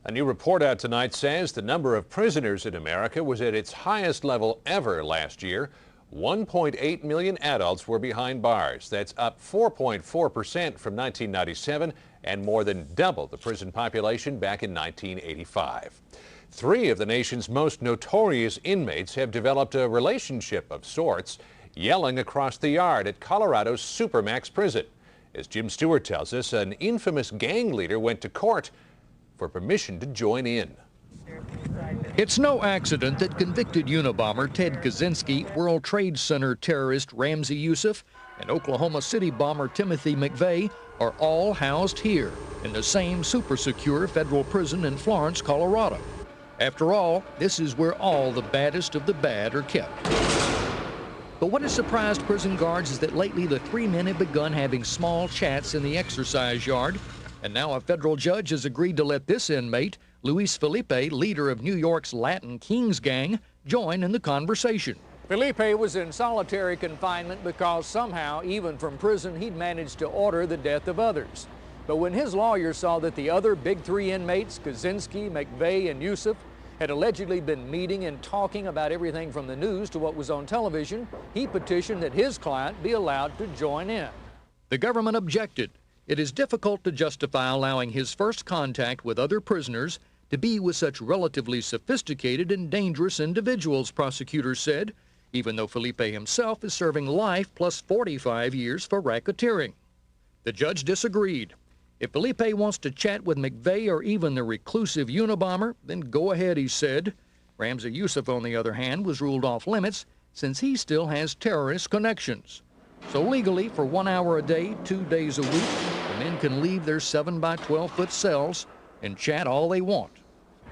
A new report out tonight says the number of prisoners in America was at its highest level ever last year. 1.8 million adults were behind bars. That's up 4.4% from 1997 and more than double the prison population back in 1985. 3 of the nation's most notorious inmates have developed a relationship of sorts, yelling across the yard at Colorado's Supermax prison. As Jim Stewart tells us, an infamous gang leader went to court for permission to join in. It's no accident that convicted Unabomber Ted Kaczynski, World Trade Center terrorist Ramzi Youssef, and Oklahoma City bomber Timothy McVeigh are all housed here in the same super secure federal prison in Florence, Colorado. After all, this is where all the baddest of the bad are kept. But what has surprised prison guards is that lately the 3 men have begun having small chats in the exercise yard, and now a federal judge has agreed to let this inmate, Luis Felipe, leader of New York's Latin Kings gang, join in the conversation. Felipe was in solitary confinement because somehow, even from prison, he'd managed to order the death of others. But when his lawyer saw that the other big 3 inmates, Kaczynski, McVeigh, and Youssef, had allegedly been meeting and talking about everything from the news to what was on television, he petitioned that his client be allowed to join in. The government objected. It is difficult to justify allowing his first contact with other prisoners to be with such relatively sophisticated and dangerous individuals, prosecutors said, even though Felipe himself is serving life plus 45 years for racketeering. The judge disagreed. If Felipe wants to chat with McVeigh or even the reclusive Unabomber, then go ahead, he said. Ramzi Youssef, on the other hand, was ruled off limits since he still has terrorist connections. So legally, for 1 hour a day, 2 days a week, the men can leave their 7 by 12-foot cells and chat all they want.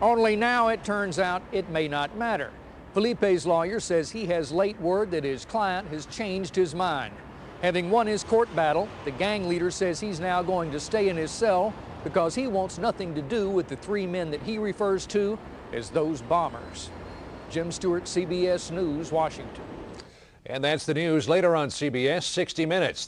Only now it turns out it may not matter. Felipe's lawyer says he has late word that his client has changed his mind. Having won his court battle, the gang leader says he's now going to stay in his cell because he wants nothing to do with the 3 men that he refers to as those bombers. Jim Stewart, CBS News, Washington. And that's the news later on CBS 60 Minutes.